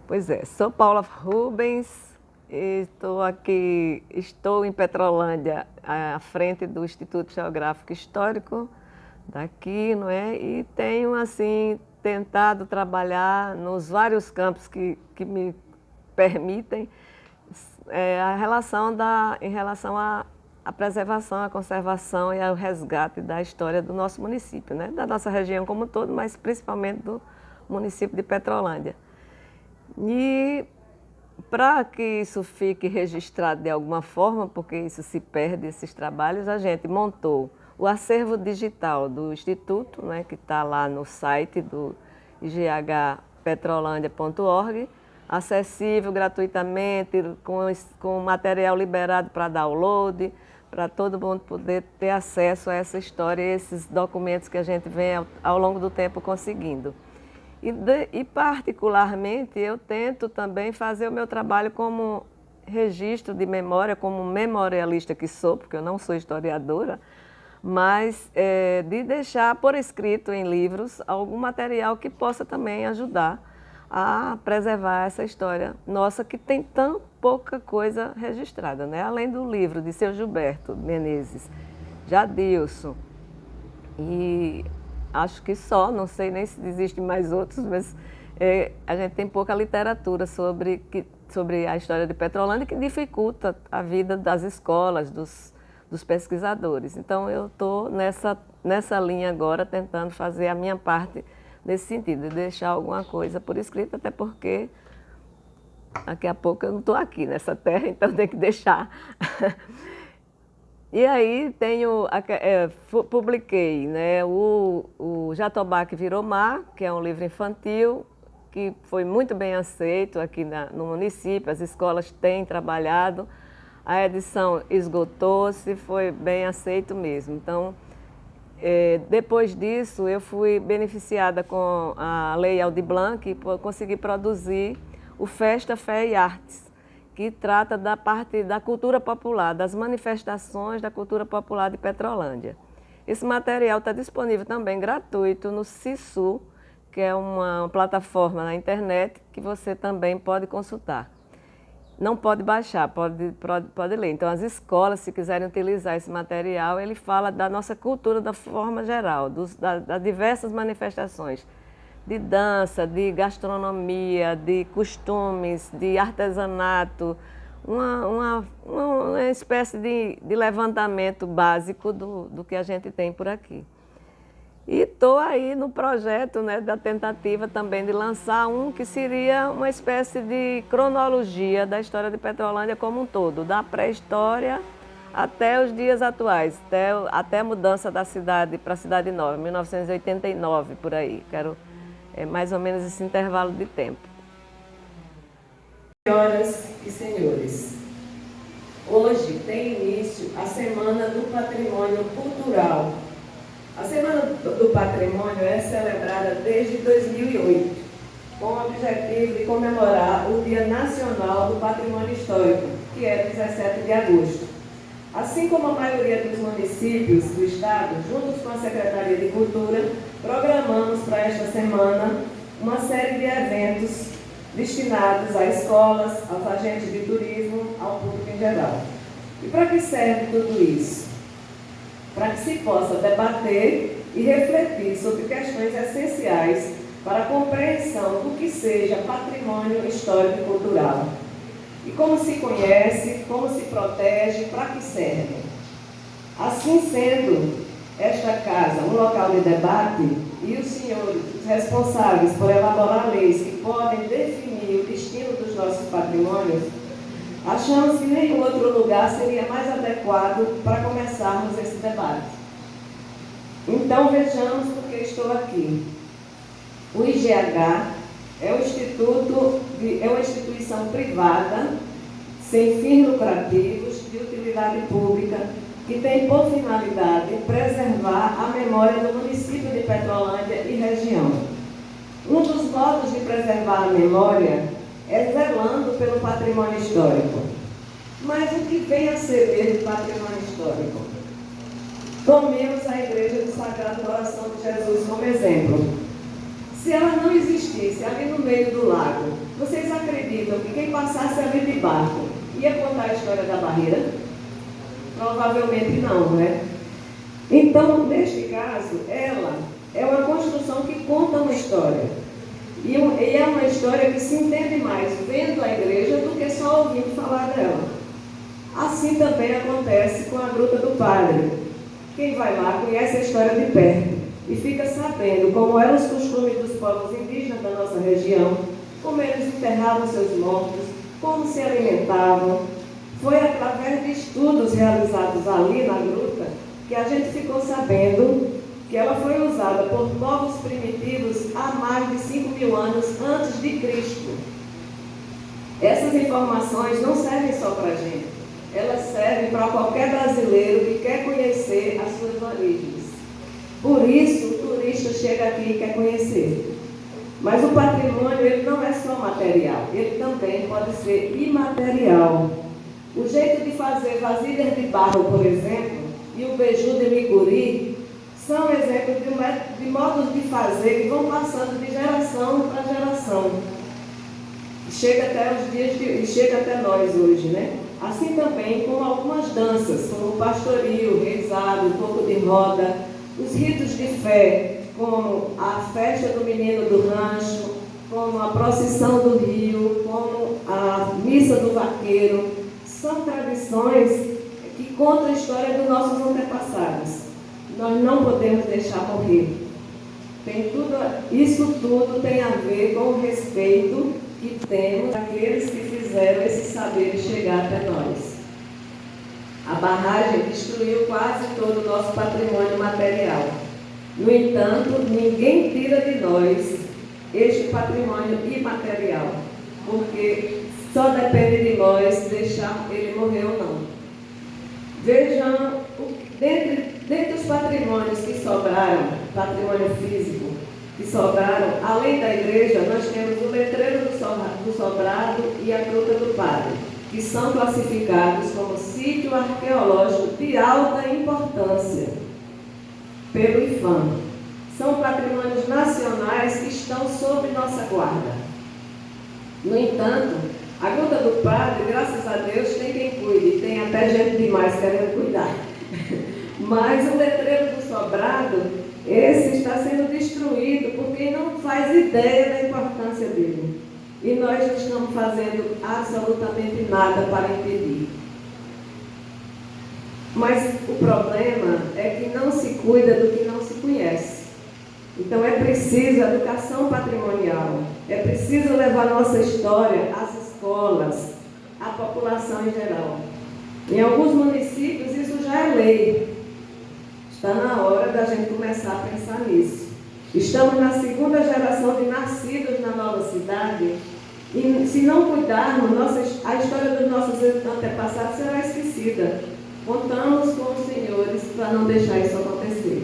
Pois é, sou Paula Rubens, estou em Petrolândia, à frente do Instituto Geográfico Histórico daqui, não é? E tenho, assim, tentado trabalhar nos vários campos que me permitem em relação à preservação, à conservação e ao resgate da história do nosso município, né? Da nossa região como um todo, mas principalmente do município de Petrolândia. E para que isso fique registrado de alguma forma, porque isso se perde, esses trabalhos, a gente montou o acervo digital do Instituto, né, que está lá no site do ighpetrolândia.org, acessível gratuitamente, com material liberado para download, para todo mundo poder ter acesso a essa história e esses documentos que a gente vem ao longo do tempo conseguindo. E particularmente, eu tento também fazer o meu trabalho como registro de memória, como memorialista que sou, porque eu não sou historiadora, mas de deixar por escrito em livros algum material que possa também ajudar a preservar essa história nossa, que tem tão pouca coisa registrada, né? Além do livro de seu Gilberto Menezes, Jadilson, e acho que só, não sei nem se existem mais outros, mas a gente tem pouca literatura sobre a história de Petrolândia, que dificulta a vida das escolas, dos pesquisadores. Então eu estou nessa linha agora, tentando fazer a minha parte nesse sentido, de deixar alguma coisa por escrito, até porque daqui a pouco eu não estou aqui nessa terra, então tem que deixar. E aí publiquei, né, o Jatobá que Virou Mar, que é um livro infantil, que foi muito bem aceito aqui no município, as escolas têm trabalhado, a edição esgotou-se, foi bem aceito mesmo. Então, depois disso, eu fui beneficiada com a Lei Aldir Blanc e consegui produzir o Festa, Fé e Artes, que trata da parte da cultura popular, das manifestações da cultura popular de Petrolândia. Esse material está disponível também gratuito no Sisu, que é uma plataforma na internet que você também pode consultar. Não pode baixar, pode ler. Então, as escolas, se quiserem utilizar esse material, ele fala da nossa cultura da forma geral, das diversas manifestações de dança, de gastronomia, de costumes, de artesanato, uma espécie de levantamento básico do que a gente tem por aqui. E estou aí no projeto, né, da tentativa também de lançar que seria uma espécie de cronologia da história de Petrolândia como um todo, da pré-história até os dias atuais, até a mudança da cidade para a Cidade Nova, 1989, por aí. Quero mais ou menos esse intervalo de tempo. Senhoras e senhores, hoje tem início a Semana do Patrimônio Cultural. A Semana do Patrimônio é celebrada desde 2008, com o objetivo de comemorar o Dia Nacional do Patrimônio Histórico, que é 17 de agosto. Assim como a maioria dos municípios do estado, juntos com a Secretaria de Cultura, programamos para esta semana uma série de eventos destinados a escolas, aos agentes de turismo, ao público em geral. E para que serve tudo isso? Para que se possa debater e refletir sobre questões essenciais para a compreensão do que seja patrimônio histórico e cultural. E como se conhece, como se protege, para que serve. Assim sendo, esta casa um local de debate e os senhores responsáveis por elaborar leis que podem definir o destino dos nossos patrimônios, achamos que nenhum outro lugar seria mais adequado para começarmos esse debate. Então vejamos por que estou aqui. O IGH é uma instituição privada, sem fins lucrativos, de utilidade pública, que tem por finalidade preservar a memória do município de Petrolândia e região. Um dos modos de preservar a memória é zelando pelo patrimônio histórico. Mas o que vem a ser mesmo patrimônio histórico? Tomemos a Igreja do Sagrado Coração de Jesus como exemplo. Se ela não existisse ali no meio do lago, vocês acreditam que quem passasse ali de barco ia contar a história da barreira? Provavelmente não, né? Então, neste caso, ela é uma construção que conta uma história. E é uma história que se entende mais vendo a igreja do que só ouvindo falar dela. Assim também acontece com a Gruta do Padre. Quem vai lá conhece a história de perto e fica sabendo como eram os costumes dos povos indígenas da nossa região, como eles enterravam seus mortos, como se alimentavam. Foi através de estudos realizados ali na gruta que a gente ficou sabendo que ela foi usada por povos primitivos há mais de 5.000 anos antes de Cristo. Essas informações não servem só para a gente, elas servem para qualquer brasileiro que quer conhecer as suas origens. Por isso, o turista chega aqui e quer conhecer. Mas o patrimônio, ele não é só material, ele também pode ser imaterial. O jeito de fazer vasilhas de barro, por exemplo, e o beiju de micuri, são exemplos de modos de fazer que vão passando de geração para geração. Chega até nós hoje, né? Assim também como algumas danças, como o pastoril, o reizado, o coco de roda, os ritos de fé, como a festa do menino do rancho, como a procissão do rio, como a missa do vaqueiro, são tradições que contam a história dos nossos antepassados. Nós não podemos deixar morrer. Isso tudo tem a ver com o respeito que temos àqueles que fizeram esses saberes chegar até nós. A barragem destruiu quase todo o nosso patrimônio material. No entanto, ninguém tira de nós este patrimônio imaterial, porque só depende de nós deixar ele morrer ou não. Vejam, dentre os patrimônios que sobraram, patrimônio físico, que sobraram, além da igreja, nós temos o letreiro do Sobrado e a Gruta do Padre, que são classificados como sítio arqueológico de alta importância pelo IPHAN. São patrimônios nacionais que estão sob nossa guarda. No entanto, a Gruta do Padre, graças a Deus, tem quem cuide, tem até gente demais querendo cuidar. Mas o letreiro do Sobrado, esse está sendo destruído por quem não faz ideia da importância dele. E nós não estamos fazendo absolutamente nada para impedir. Mas o problema é que não se cuida do que não se conhece. Então é preciso educação patrimonial, é preciso levar nossa história às escolas, à população em geral. Em alguns municípios isso já é lei. Está na hora da gente começar a pensar nisso. Estamos na segunda geração de nascidos na nova cidade e se não cuidarmos, a história dos nossos antepassados será esquecida. Contamos com os senhores para não deixar isso acontecer.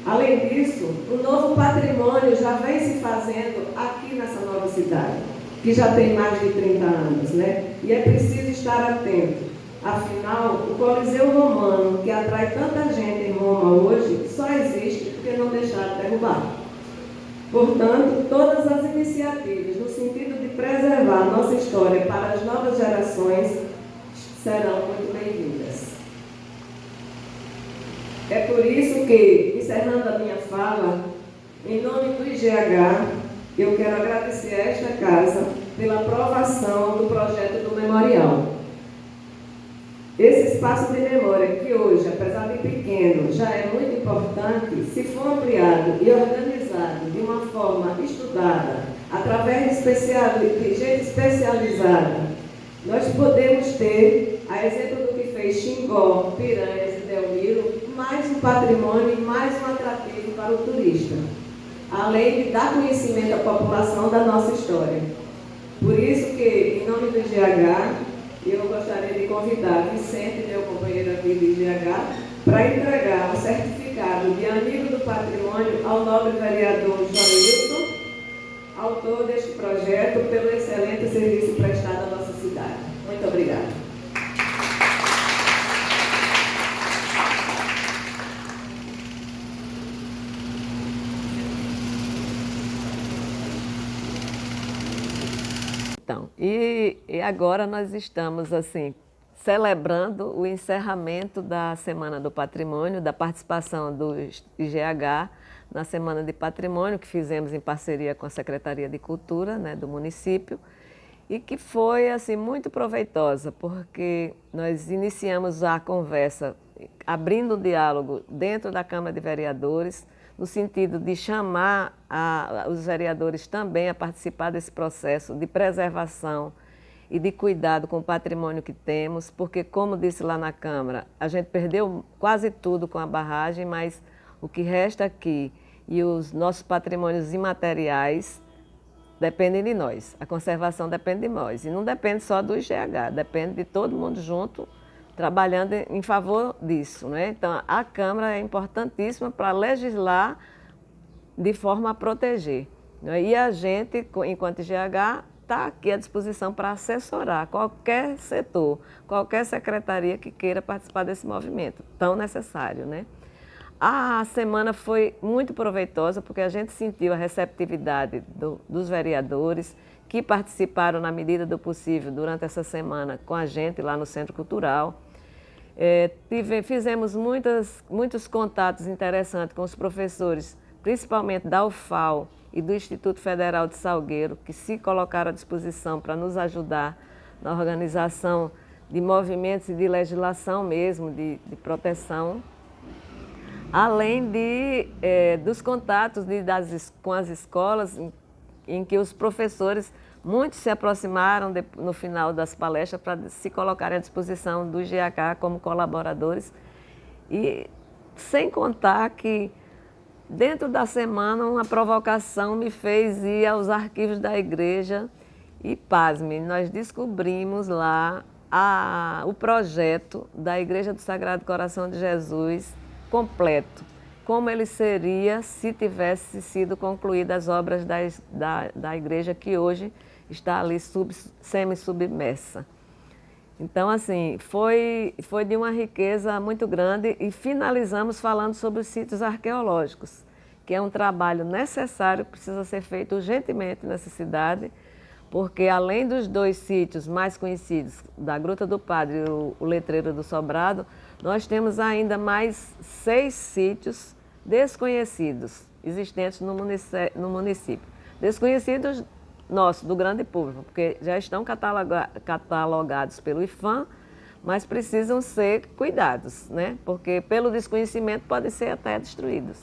Além disso, o novo patrimônio já vem se fazendo aqui nessa nova cidade, que já tem mais de 30 anos, né? E é preciso estar atento. Afinal, o Coliseu Romano, que atrai tanta gente em Roma hoje, só existe porque não deixaram derrubar. Portanto, todas as iniciativas no sentido de preservar a nossa história para as novas gerações serão muito bem-vindas. É por isso que, encerrando a minha fala, em nome do IGH, eu quero agradecer a esta casa pela aprovação do projeto do memorial. Esse espaço de memória, que hoje, apesar de pequeno, já é muito importante, se for ampliado e organizado de uma forma estudada, através de gente especializada, nós podemos ter, a exemplo do que fez Xingó, Piranhas e Delmiro, mais um patrimônio e mais um atrativo para o turista, além de dar conhecimento à população da nossa história. Por isso que, em nome do IGH, eu gostaria de convidar Vicente, meu companheiro aqui do IGH, para entregar um certificado de amigo do patrimônio ao nobre vereador Joilton, autor deste projeto, pelo excelente serviço prestado à nossa cidade. Muito obrigada. Então, e agora nós estamos assim celebrando o encerramento da Semana do Patrimônio, da participação do IGH na Semana de Patrimônio, que fizemos em parceria com a Secretaria de Cultura, né, do município, e que foi assim muito proveitosa, porque nós iniciamos a conversa abrindo um diálogo dentro da Câmara de Vereadores, no sentido de chamar os vereadores também a participar desse processo de preservação e de cuidado com o patrimônio que temos, porque, como disse lá na Câmara, a gente perdeu quase tudo com a barragem, mas o que resta aqui e os nossos patrimônios imateriais dependem de nós. A conservação depende de nós. E não depende só do IGH, depende de todo mundo junto, trabalhando em favor disso, né? Então, a Câmara é importantíssima para legislar de forma a proteger, né? E a gente, enquanto IGH, está aqui à disposição para assessorar qualquer setor, qualquer secretaria que queira participar desse movimento tão necessário, né? A semana foi muito proveitosa porque a gente sentiu a receptividade dos vereadores que participaram na medida do possível durante essa semana com a gente lá no Centro Cultural. Fizemos muitos contatos interessantes com os professores, principalmente da UFAL e do Instituto Federal de Salgueiro, que se colocaram à disposição para nos ajudar na organização de movimentos e de legislação mesmo, de proteção, além dos contatos com as escolas, em que os professores, muitos se aproximaram no final das palestras para se colocarem à disposição do IGH como colaboradores. E sem contar que, dentro da semana, uma provocação me fez ir aos arquivos da igreja e, pasme, nós descobrimos lá o projeto da Igreja do Sagrado Coração de Jesus completo, como ele seria se tivesse sido concluídas as obras da igreja que hoje está ali semi-submersa. Então, assim, foi de uma riqueza muito grande e finalizamos falando sobre os sítios arqueológicos, que é um trabalho necessário, precisa ser feito urgentemente nessa cidade, porque além dos 2 sítios mais conhecidos, da Gruta do Padre e o Letreiro do Sobrado, nós temos ainda mais 6 sítios desconhecidos, existentes no município. Desconhecidos nossos, do grande público, porque já estão catalogados pelo IPHAN, mas precisam ser cuidados, né? Porque pelo desconhecimento podem ser até destruídos.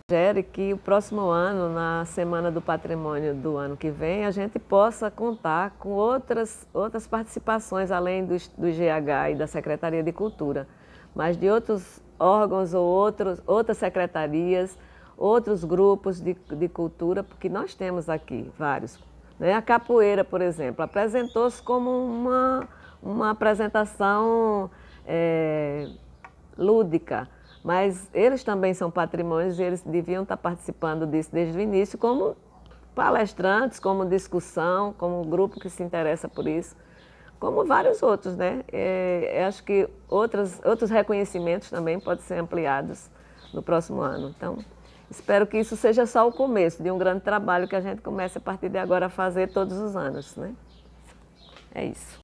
Sugere que o próximo ano, na Semana do Patrimônio do ano que vem, a gente possa contar com outras participações, além do IGH e da Secretaria de Cultura, mas de outros órgãos ou outras secretarias, outros grupos de cultura, porque nós temos aqui vários, né? A capoeira, por exemplo, apresentou-se como uma apresentação lúdica, mas eles também são patrimônios e eles deviam estar participando disso desde o início como palestrantes, como discussão, como grupo que se interessa por isso, como vários outros, né? Acho que outros reconhecimentos também podem ser ampliados no próximo ano. Então, espero que isso seja só o começo de um grande trabalho que a gente comece a partir de agora a fazer todos os anos, né? É isso.